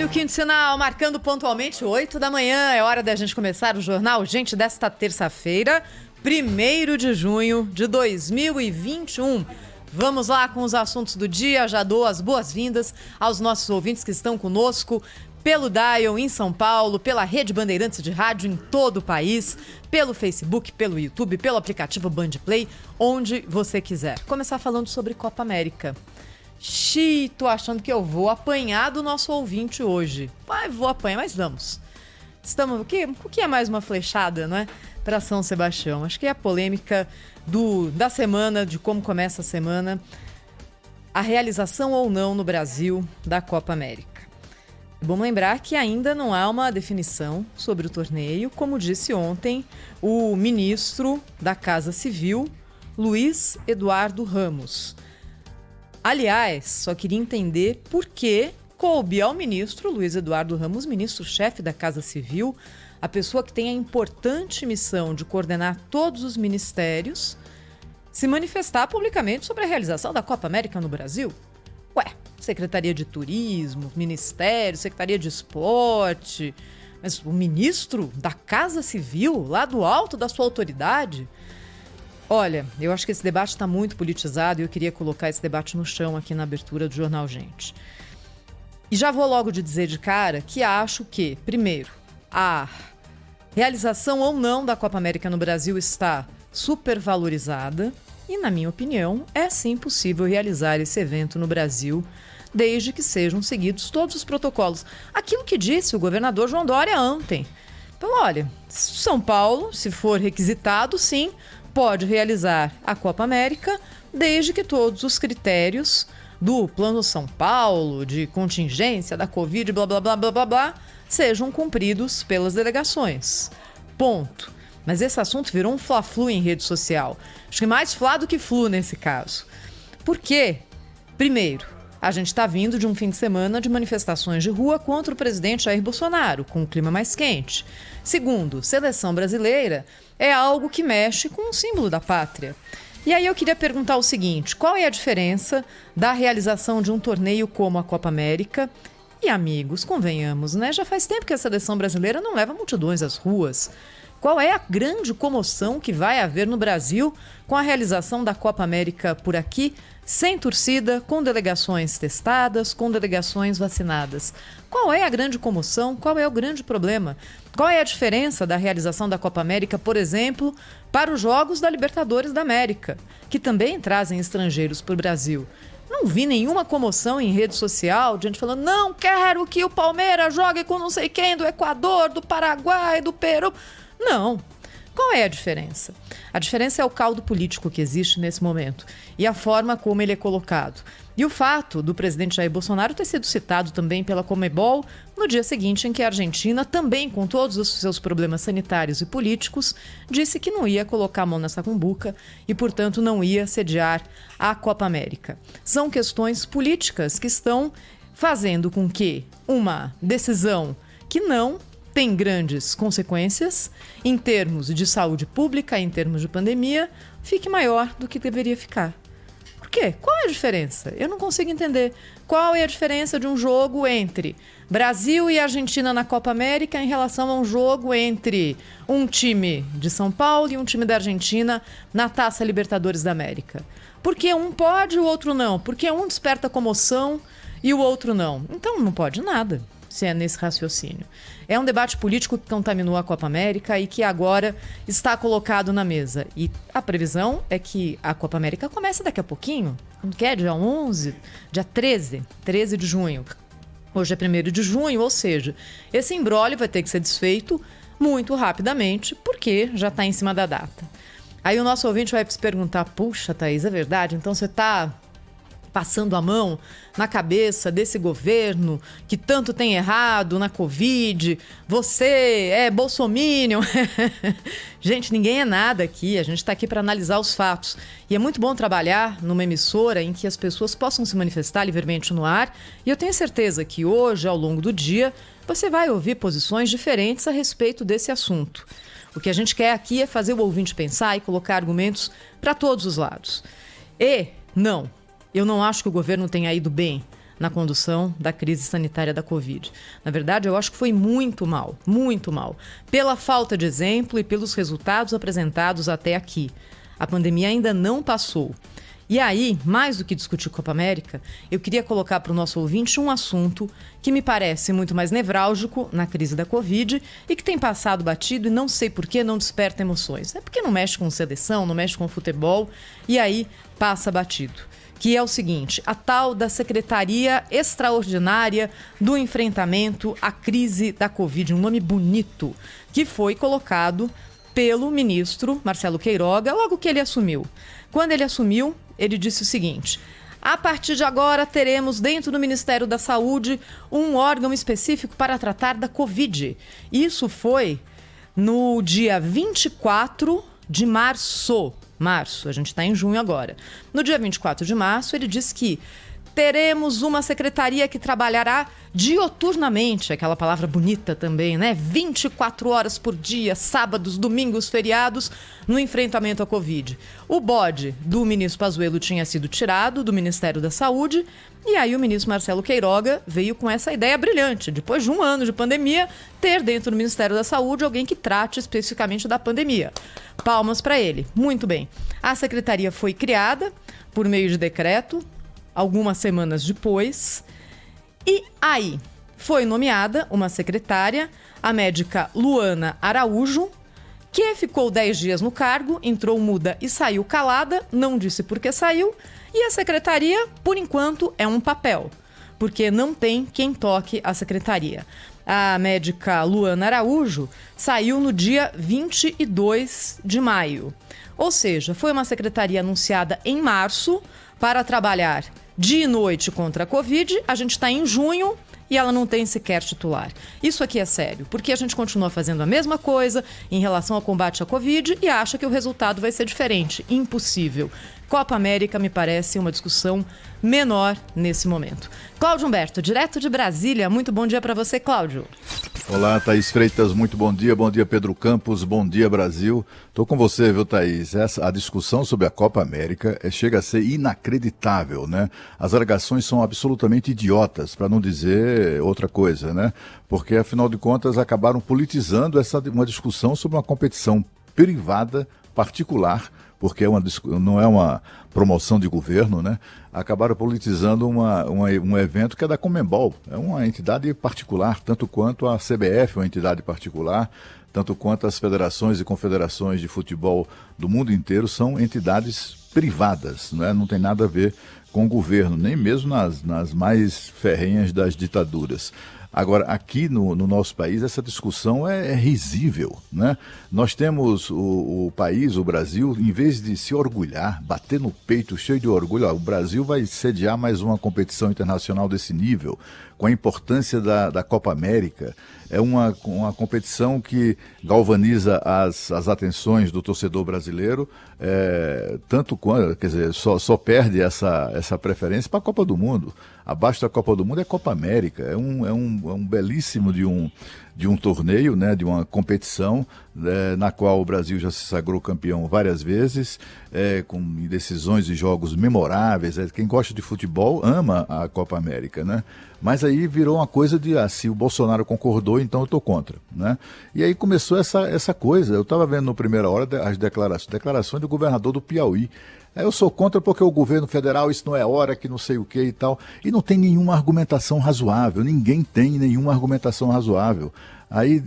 Olha o quinto sinal, marcando pontualmente 8 da manhã. É hora da gente começar o Jornal Gente desta terça-feira, 1º de junho de 2021. Vamos lá com os assuntos do dia. Já dou as boas-vindas aos nossos ouvintes que estão conosco pelo Dial em São Paulo, pela Rede Bandeirantes de Rádio em todo o país, pelo Facebook, pelo YouTube, pelo aplicativo Bandplay, onde você quiser. Começar falando sobre Copa América. Xiii, tô achando que eu vou apanhar do nosso ouvinte hoje. Vou apanhar, mas vamos. Estamos, o que é mais uma flechada, não é? Para São Sebastião. Acho que é a polêmica da semana, de como começa a semana, a realização ou não no Brasil da Copa América. Vamos lembrar que ainda não há uma definição sobre o torneio, como disse ontem o ministro da Casa Civil, Luiz Eduardo Ramos. Aliás, só queria entender por que coube ao ministro Luiz Eduardo Ramos, ministro-chefe da Casa Civil, a pessoa que tem a importante missão de coordenar todos os ministérios, se manifestar publicamente sobre a realização da Copa América no Brasil. Secretaria de Turismo, Ministério, Secretaria de Esporte, mas o ministro da Casa Civil, lá do alto da sua autoridade? Olha, eu acho que esse debate está muito politizado e eu queria colocar esse debate no chão aqui na abertura do Jornal Gente. E já vou logo dizer de cara que acho que, primeiro, a realização ou não da Copa América no Brasil está supervalorizada e, na minha opinião, é sim possível realizar esse evento no Brasil, desde que sejam seguidos todos os protocolos. Aquilo que disse o governador João Dória ontem. Então, olha, São Paulo, se for requisitado, sim, pode realizar a Copa América, desde que todos os critérios do Plano São Paulo, de contingência da Covid, blá, blá, blá, blá, blá, blá, sejam cumpridos pelas delegações. Ponto. Mas esse assunto virou um fla-flu em rede social. Acho que mais flá do que flu nesse caso. Por quê? Primeiro, a gente está vindo de um fim de semana de manifestações de rua contra o presidente Jair Bolsonaro, com o clima mais quente. Segundo, seleção brasileira é algo que mexe com o símbolo da pátria. E aí eu queria perguntar o seguinte: qual é a diferença da realização de um torneio como a Copa América? E, amigos, convenhamos, né? Já faz tempo que a seleção brasileira não leva multidões às ruas. Qual é a grande comoção que vai haver no Brasil com a realização da Copa América por aqui, sem torcida, com delegações testadas, com delegações vacinadas? Qual é a grande comoção? Qual é o grande problema? Qual é a diferença da realização da Copa América, por exemplo, para os Jogos da Libertadores da América, que também trazem estrangeiros para o Brasil? Não vi nenhuma comoção em rede social, de gente falando, não quero que o Palmeiras jogue com não sei quem, do Equador, do Paraguai, do Peru. Não. Qual é a diferença? A diferença é o caldo político que existe nesse momento e a forma como ele é colocado. E o fato do presidente Jair Bolsonaro ter sido citado também pela Conmebol no dia seguinte em que a Argentina, também com todos os seus problemas sanitários e políticos, disse que não ia colocar a mão nessa cumbuca e, portanto, não ia sediar a Copa América. São questões políticas que estão fazendo com que uma decisão que não tem grandes consequências em termos de saúde pública, em termos de pandemia, fique maior do que deveria ficar. Por quê? Qual é a diferença? Eu não consigo entender. Qual é a diferença de um jogo entre Brasil e Argentina na Copa América em relação a um jogo entre um time de São Paulo e um time da Argentina na Taça Libertadores da América? Por que um pode e o outro não? Por que um desperta comoção e o outro não? Então não pode nada, se é nesse raciocínio. É um debate político que contaminou a Copa América e que agora está colocado na mesa. E a previsão é que a Copa América comece daqui a pouquinho, que é dia 11, dia 13 de junho. Hoje é 1º de junho, ou seja, esse imbróglio vai ter que ser desfeito muito rapidamente, porque já está em cima da data. Aí o nosso ouvinte vai se perguntar, puxa, Thaís, é verdade? Então você está passando a mão na cabeça desse governo que tanto tem errado na Covid, você é bolsominion. Gente, ninguém é nada aqui, a gente está aqui para analisar os fatos. E é muito bom trabalhar numa emissora em que as pessoas possam se manifestar livremente no ar, e eu tenho certeza que hoje, ao longo do dia, você vai ouvir posições diferentes a respeito desse assunto. O que a gente quer aqui é fazer o ouvinte pensar e colocar argumentos para todos os lados. E, não, eu não acho que o governo tenha ido bem na condução da crise sanitária da Covid. Na verdade, eu acho que foi muito mal, pela falta de exemplo e pelos resultados apresentados até aqui. A pandemia ainda não passou. E aí, mais do que discutir Copa América, eu queria colocar para o nosso ouvinte um assunto que me parece muito mais nevrálgico na crise da Covid e que tem passado batido e não sei por que não desperta emoções. É porque não mexe com seleção, não mexe com futebol e aí passa batido. Que é o seguinte, a tal da Secretaria Extraordinária do Enfrentamento à Crise da Covid, um nome bonito, que foi colocado pelo ministro Marcelo Queiroga logo que ele assumiu. Quando ele assumiu, ele disse o seguinte: a partir de agora teremos dentro do Ministério da Saúde um órgão específico para tratar da Covid. Isso foi no dia 24 de março. A gente está em junho agora. No dia 24 de março, ele disse que teremos uma secretaria que trabalhará dioturnamente, aquela palavra bonita também, né? 24 horas por dia, sábados, domingos, feriados, no enfrentamento à Covid. O bode do ministro Pazuello tinha sido tirado do Ministério da Saúde e aí o ministro Marcelo Queiroga veio com essa ideia brilhante, depois de um ano de pandemia, ter dentro do Ministério da Saúde alguém que trate especificamente da pandemia. Palmas para ele. Muito bem. A secretaria foi criada por meio de decreto, algumas semanas depois, e aí foi nomeada uma secretária, a médica Luana Araújo, que ficou 10 dias no cargo, entrou muda e saiu calada, não disse por que saiu, e a secretaria, por enquanto, é um papel, porque não tem quem toque a secretaria. A médica Luana Araújo saiu no dia 22 de maio, ou seja, foi uma secretaria anunciada em março para trabalhar dia e noite contra a Covid. A gente está em junho e ela não tem sequer titular. Isso aqui é sério, porque a gente continua fazendo a mesma coisa em relação ao combate à Covid e acha que o resultado vai ser diferente. Impossível. Copa América me parece uma discussão menor nesse momento. Cláudio Humberto, direto de Brasília. Muito bom dia para você, Cláudio. Olá, Thaís Freitas, muito bom dia Pedro Campos, bom dia Brasil. Estou com você, viu, Thaís? A discussão sobre a Copa América chega a ser inacreditável, né? As alegações são absolutamente idiotas, para não dizer outra coisa, né? Porque, afinal de contas, acabaram politizando uma discussão sobre uma competição privada, particular, porque não é uma promoção de governo, né? Acabaram politizando um evento que é da Conmebol. É uma entidade particular, tanto quanto a CBF, uma entidade particular, tanto quanto as federações e confederações de futebol do mundo inteiro são entidades privadas, né? Não tem nada a ver com o governo, nem mesmo nas mais ferrenhas das ditaduras. Agora, aqui no nosso país, essa discussão é risível, né? Nós temos o país, o Brasil, em vez de se orgulhar, bater no peito cheio de orgulho, ó, o Brasil vai sediar mais uma competição internacional desse nível, com a importância da Copa América. É uma competição que galvaniza as atenções do torcedor brasileiro, tanto quanto, quer dizer, só perde essa preferência para a Copa do Mundo. Abaixo da Copa do Mundo é Copa América, é um belíssimo de um torneio, né, de uma competição na qual o Brasil já se sagrou campeão várias vezes, com decisões e jogos memoráveis. Quem gosta de futebol ama a Copa América, né? Mas aí virou uma coisa de, se o Bolsonaro concordou, então eu estou contra, né? E aí começou essa coisa. Eu estava vendo na primeira hora as declarações do governador do Piauí. Eu sou contra porque o governo federal, isso não é hora, que não sei o que e tal. E não tem nenhuma argumentação razoável, ninguém tem nenhuma argumentação razoável. Aí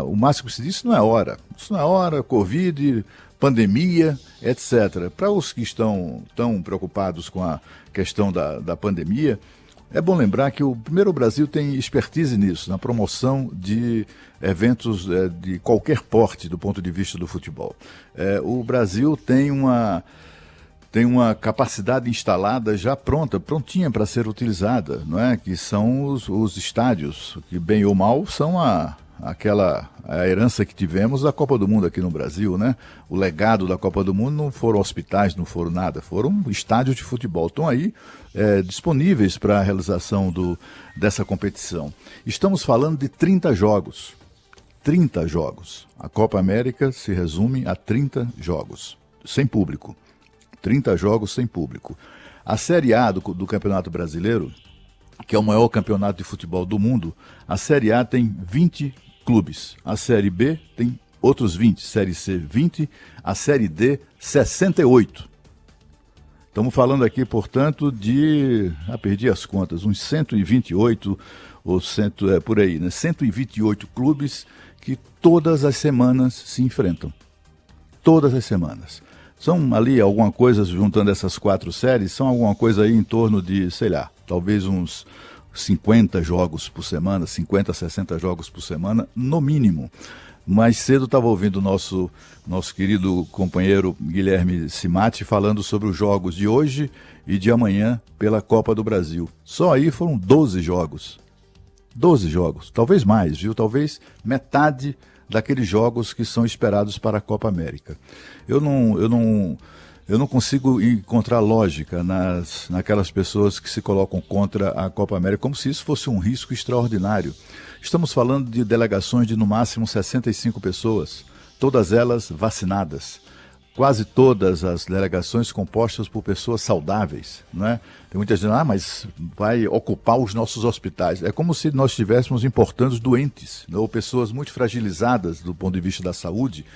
o máximo que se diz, isso não é hora, Covid, pandemia, etc. Para os que estão tão preocupados com a questão da pandemia, é bom lembrar que o Brasil tem expertise nisso, na promoção de eventos de qualquer porte do ponto de vista do futebol. O Brasil tem uma capacidade instalada já prontinha para ser utilizada, não é? Que são os estádios, que bem ou mal são a herança que tivemos da Copa do Mundo aqui no Brasil, né? O legado da Copa do Mundo não foram hospitais, não foram nada, foram estádios de futebol. Estão aí disponíveis para a realização dessa competição. Estamos falando de 30 jogos. 30 jogos. A Copa América se resume a 30 jogos, sem público. 30 jogos sem público. A Série A do Campeonato Brasileiro, que é o maior campeonato de futebol do mundo, a Série A tem 20 clubes. A Série B tem outros 20, Série C 20, a Série D 68. Estamos falando aqui, portanto, de... perdi as contas, uns 128 ou por aí, né? 128 clubes que todas as semanas se enfrentam. Todas as semanas. São ali alguma coisa, juntando essas 4 séries, são alguma coisa aí em torno de, sei lá, talvez uns 50 jogos por semana, 50, 60 jogos por semana, no mínimo. Mais cedo estava ouvindo o nosso querido companheiro Guilherme Simati falando sobre os jogos de hoje e de amanhã pela Copa do Brasil. Só aí foram 12 jogos. 12 jogos, talvez mais, viu? Talvez metade daqueles jogos que são esperados para a Copa América. Eu não consigo encontrar lógica naquelas pessoas que se colocam contra a Copa América, como se isso fosse um risco extraordinário. Estamos falando de delegações de no máximo 65 pessoas, todas elas vacinadas. Quase todas as delegações compostas por pessoas saudáveis, né? Tem muita gente dizendo, mas vai ocupar os nossos hospitais. É como se nós estivéssemos importando doentes, né? Ou pessoas muito fragilizadas do ponto de vista da saúde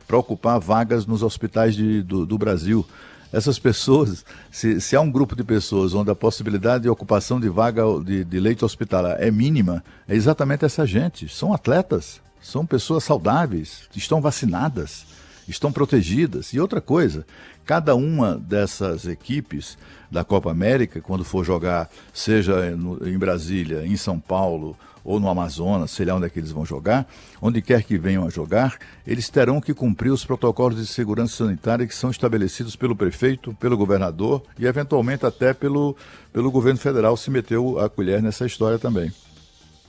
para ocupar vagas nos hospitais do Brasil. Essas pessoas, se há um grupo de pessoas onde a possibilidade de ocupação de vaga de leito hospitalar é mínima, é exatamente essa gente. São atletas, são pessoas saudáveis, estão vacinadas, estão protegidas. E outra coisa, cada uma dessas equipes da Copa América, quando for jogar, seja em Brasília, em São Paulo ou no Amazonas, sei lá onde é que eles vão jogar, onde quer que venham a jogar, eles terão que cumprir os protocolos de segurança sanitária que são estabelecidos pelo prefeito, pelo governador e eventualmente até pelo governo federal, se meteu a colher nessa história também.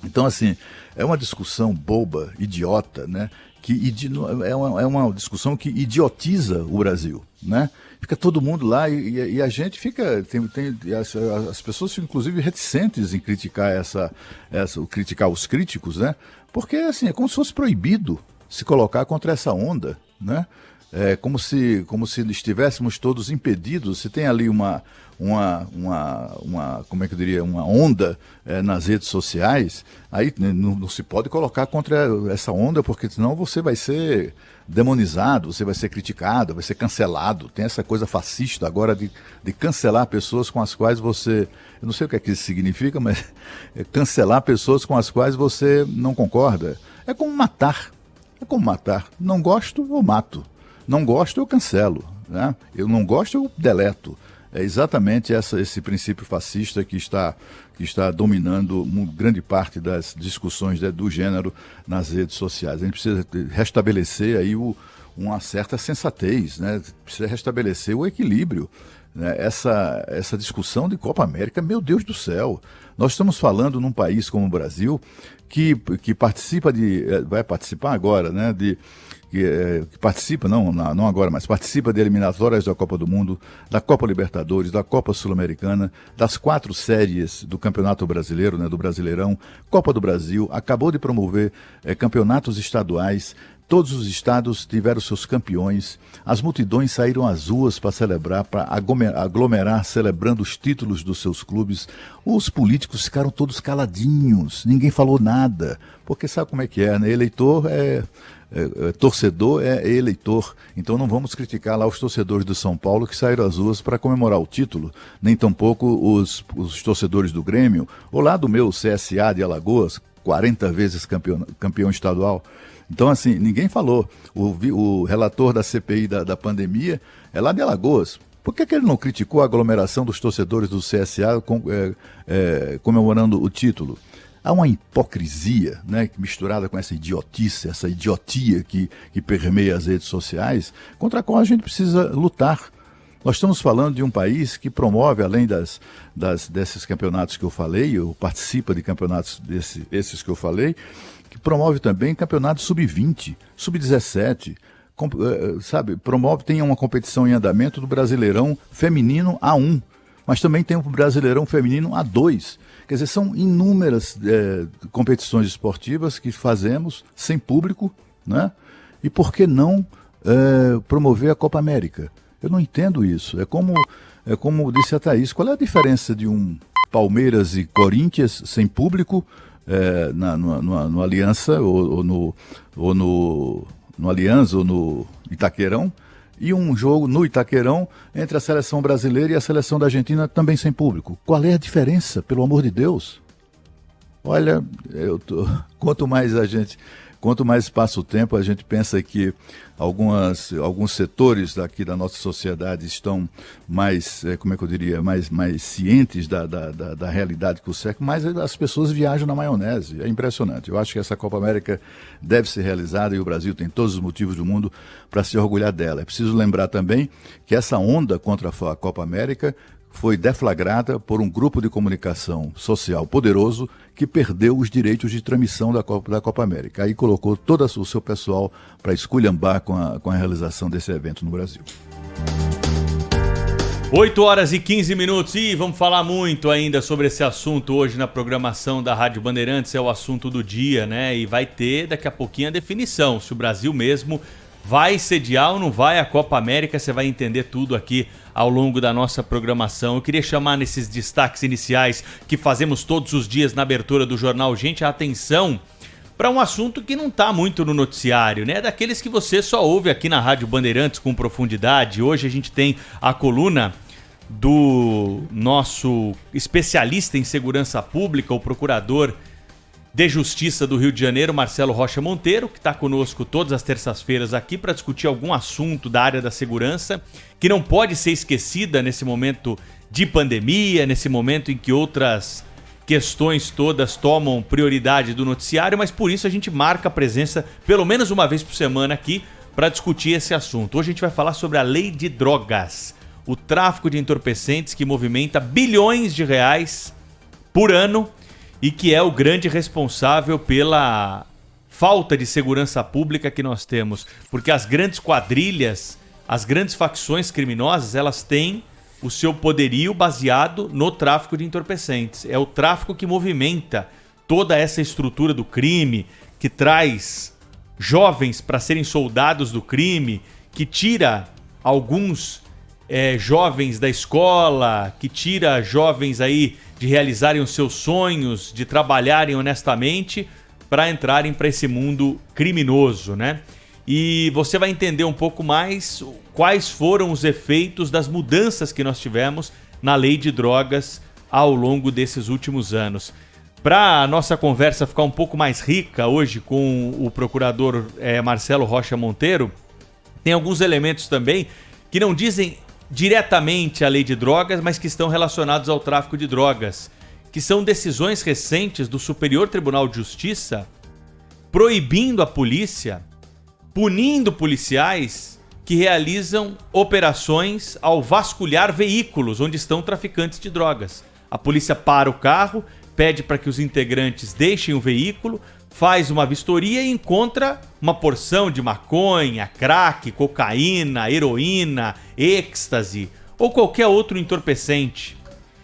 Então, assim, é uma discussão boba, idiota, né? É uma discussão que idiotiza o Brasil, né? Fica todo mundo lá e a gente fica... as pessoas ficam, inclusive, reticentes em criticar criticar os críticos, né? Porque, assim, é como se fosse proibido se colocar contra essa onda, né? É como se estivéssemos todos impedidos. Se tem ali como é que eu diria, uma onda nas redes sociais, aí não se pode colocar contra essa onda, porque senão você vai ser demonizado, você vai ser criticado, vai ser cancelado. Tem essa coisa fascista agora de cancelar pessoas com as quais você... Eu não sei o que isso significa, mas cancelar pessoas com as quais você não concorda. É como matar. Não gosto, eu mato. Não gosto, eu cancelo, né? Eu não gosto, eu deleto. É exatamente esse princípio fascista que está dominando grande parte das discussões do gênero nas redes sociais. A gente precisa restabelecer aí uma certa sensatez, né? Precisa restabelecer o equilíbrio, né? Essa discussão de Copa América, meu Deus do céu, nós estamos falando num país como o Brasil que participa vai participar agora, né? Que participa, não agora, mas participa de eliminatórias da Copa do Mundo, da Copa Libertadores, da Copa Sul-Americana, das 4 séries do Campeonato Brasileiro, né, do Brasileirão, Copa do Brasil, acabou de promover campeonatos estaduais. Todos os estados tiveram seus campeões, as multidões saíram às ruas para celebrar, para aglomerar, celebrando os títulos dos seus clubes. Os políticos ficaram todos caladinhos, ninguém falou nada, porque sabe como é que é, né? Torcedor é eleitor, então não vamos criticar lá os torcedores do São Paulo que saíram às ruas para comemorar o título, nem tampouco os torcedores do Grêmio, ou lá do meu CSA de Alagoas, 40 vezes campeão estadual. Então, assim, ninguém falou. O relator da CPI da pandemia é lá de Alagoas. Por que ele não criticou a aglomeração dos torcedores do CSA comemorando o título? Há uma hipocrisia, né, misturada com essa idiotice, essa idiotia que permeia as redes sociais, contra a qual a gente precisa lutar. Nós estamos falando de um país que promove, além desses campeonatos que eu falei, ou participa de campeonatos esses que eu falei, que promove também campeonatos sub-20, sub-17, sabe, tem uma competição em andamento do Brasileirão Feminino A1, mas também tem o Brasileirão Feminino A2. Quer dizer, são inúmeras competições esportivas que fazemos sem público, né? E por que não promover a Copa América? Eu não entendo isso. É como como disse a Thaís, qual é a diferença de um Palmeiras e Corinthians sem público no Aliança ou no Aliança ou no Itaquerão, e um jogo no Itaquerão entre a seleção brasileira e a seleção da Argentina também sem público? Qual é a diferença, pelo amor de Deus? Olha, quanto mais passa o tempo, a gente pensa que alguns setores daqui da nossa sociedade estão mais, mais cientes da realidade que o cerca, mas as pessoas viajam na maionese. É impressionante. Eu acho que essa Copa América deve ser realizada e o Brasil tem todos os motivos do mundo para se orgulhar dela. É preciso lembrar também que essa onda contra a Copa América foi deflagrada por um grupo de comunicação social poderoso que perdeu os direitos de transmissão da Copa América. Aí colocou todo o seu pessoal para esculhambar com a realização desse evento no Brasil. 8h15. E vamos falar muito ainda sobre esse assunto hoje na programação da Rádio Bandeirantes. É o assunto do dia, né? E vai ter daqui a pouquinho a definição se o Brasil mesmo vai sediar ou não vai a Copa América. Você vai entender tudo aqui ao longo da nossa programação. Eu queria chamar nesses destaques iniciais que fazemos todos os dias na abertura do Jornal Gente a atenção para um assunto que não está muito no noticiário, né? Daqueles que você só ouve aqui na Rádio Bandeirantes com profundidade. Hoje a gente tem a coluna do nosso especialista em segurança pública, o procurador de Justiça do Rio de Janeiro, Marcelo Rocha Monteiro, que está conosco todas as terças-feiras aqui para discutir algum assunto da área da segurança que não pode ser esquecida nesse momento de pandemia, nesse momento em que outras questões todas tomam prioridade do noticiário, mas por isso a gente marca a presença pelo menos uma vez por semana aqui para discutir esse assunto. Hoje a gente vai falar sobre a lei de drogas, o tráfico de entorpecentes que movimenta bilhões de reais por ano e que é o grande responsável pela falta de segurança pública que nós temos. Porque as grandes quadrilhas, as grandes facções criminosas, elas têm o seu poderio baseado no tráfico de entorpecentes. É o tráfico que movimenta toda essa estrutura do crime, que traz jovens para serem soldados do crime, que tira alguns jovens da escola, que tira jovens aí de realizarem os seus sonhos, de trabalharem honestamente para entrarem para esse mundo criminoso, né? E você vai entender um pouco mais quais foram os efeitos das mudanças que nós tivemos na lei de drogas ao longo desses últimos anos. Para a nossa conversa ficar um pouco mais rica hoje com o procurador Marcelo Rocha Monteiro, tem alguns elementos também que não dizem diretamente a lei de drogas, mas que estão relacionados ao tráfico de drogas, que são decisões recentes do Superior Tribunal de Justiça proibindo a polícia, punindo policiais que realizam operações ao vasculhar veículos onde estão traficantes de drogas. A polícia para o carro, pede para que os integrantes deixem o veículo, faz uma vistoria e encontra uma porção de maconha, crack, cocaína, heroína, êxtase ou qualquer outro entorpecente.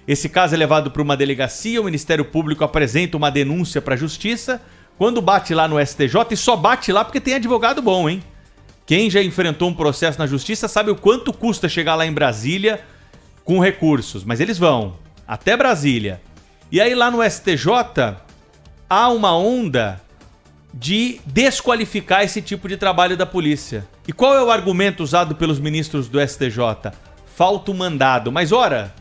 Esse caso é levado para uma delegacia, o Ministério Público apresenta uma denúncia para a Justiça. Quando bate lá no STJ, e só bate lá porque tem advogado bom, hein? Quem já enfrentou um processo na Justiça sabe o quanto custa chegar lá em Brasília com recursos, mas eles vão até Brasília. E aí lá no STJ há uma onda de desqualificar esse tipo de trabalho da polícia. E qual é o argumento usado pelos ministros do STJ? Falta o mandado. Mas ora,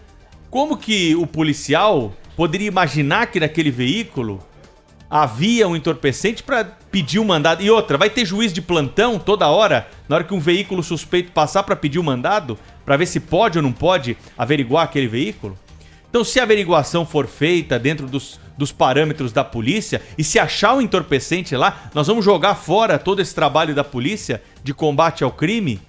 como que o policial poderia imaginar que naquele veículo havia um entorpecente para pedir um mandado? E outra, vai ter juiz de plantão toda hora, na hora que um veículo suspeito passar para pedir um mandado, para ver se pode ou não pode averiguar aquele veículo? Então, se a averiguação for feita dentro dos parâmetros da polícia, e se achar um entorpecente lá, nós vamos jogar fora todo esse trabalho da polícia de combate ao crime?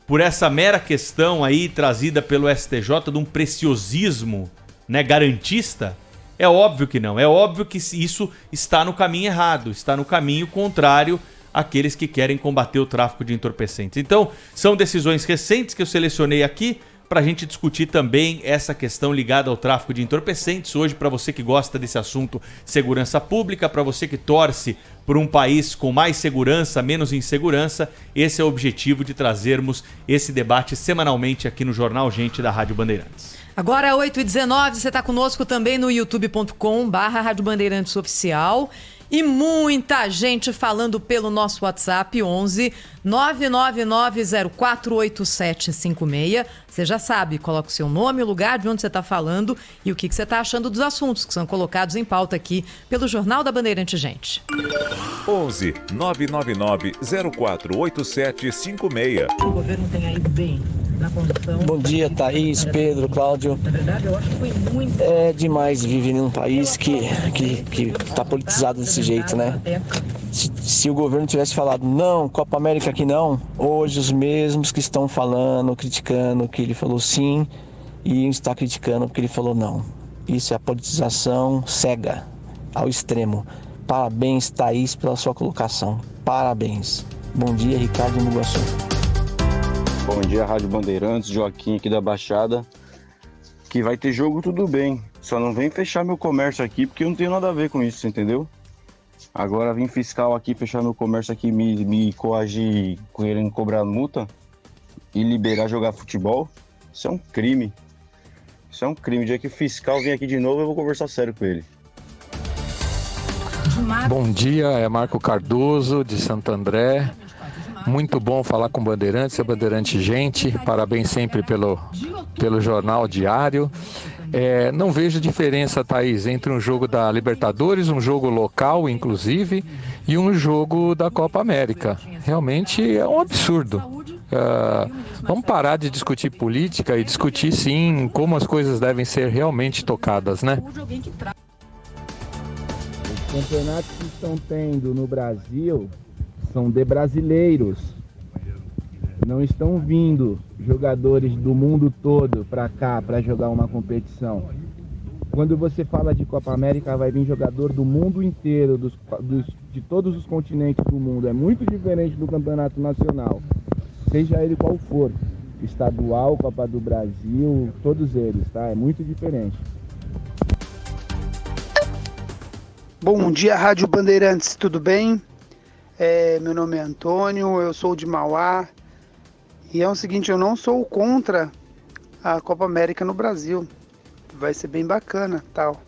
Por essa mera questão aí trazida pelo STJ de um preciosismo, né, garantista? É óbvio que não. É óbvio que isso está no caminho errado, está no caminho contrário àqueles que querem combater o tráfico de entorpecentes. Então, são decisões recentes que eu selecionei aqui para a gente discutir também essa questão ligada ao tráfico de entorpecentes. Hoje, para você que gosta desse assunto, segurança pública, para você que torce por um país com mais segurança, menos insegurança, esse é o objetivo de trazermos esse debate semanalmente aqui no Jornal Gente da Rádio Bandeirantes. Agora, 8h19, você está conosco também no youtube.com/Rádio Bandeirantes Oficial. E muita gente falando pelo nosso WhatsApp, 11 999048756. Você já sabe, coloca o seu nome, o lugar de onde você está falando e o que você está achando dos assuntos que são colocados em pauta aqui pelo Jornal da Bandeirante Gente. 11 999048756. O governo tem aí bem na condição. Bom dia, Thaís, Pedro, Cláudio. Na verdade, eu acho que foi muito. É demais viver em um país que tá politizado desse jeito, né? Se o governo tivesse falado não, Copa América aqui não, hoje os mesmos que estão falando, criticando que ele falou sim, iam estar criticando porque ele falou não. Isso é a politização cega ao extremo. Parabéns, Thaís, pela sua colocação. Parabéns. Bom dia, Ricardo Muguaçu. Bom dia, Rádio Bandeirantes, Joaquim aqui da Baixada. Que vai ter jogo, tudo bem. Só não vem fechar meu comércio aqui, porque eu não tenho nada a ver com isso, entendeu? Agora vem fiscal aqui, fechar meu comércio aqui, me coagir, querendo cobrar multa e liberar jogar futebol. Isso é um crime. Isso é um crime. O dia que o fiscal vem aqui de novo, eu vou conversar sério com ele. Bom dia, é Marco Cardoso, de Santo André. Muito bom falar com Bandeirantes, é Bandeirante Gente. Parabéns sempre pelo jornal diário. Não vejo diferença, Thaís, entre um jogo da Libertadores, um jogo local, inclusive, e um jogo da Copa América. Realmente é um absurdo. Vamos parar de discutir política e discutir, sim, como as coisas devem ser realmente tocadas, né? Os campeonatos que estão tendo no Brasil são de brasileiros. Não estão vindo jogadores do mundo todo para cá para jogar uma competição. Quando você fala de Copa América, vai vir jogador do mundo inteiro, de todos os continentes do mundo. É muito diferente do campeonato nacional, seja ele qual for. Estadual, Copa do Brasil, todos eles, tá? É muito diferente. Bom dia, Rádio Bandeirantes, tudo bem? Meu nome é Antônio, eu sou de Mauá. E é o seguinte, eu não sou contra a Copa América no Brasil. Vai ser bem bacana, tal.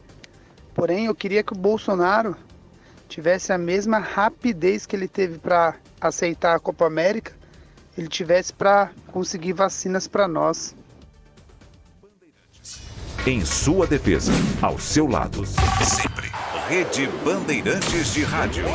Porém, eu queria que o Bolsonaro tivesse a mesma rapidez que ele teve para aceitar a Copa América, ele tivesse para conseguir vacinas para nós. Em sua defesa, ao seu lado, sempre. Rede Bandeirantes de Rádio.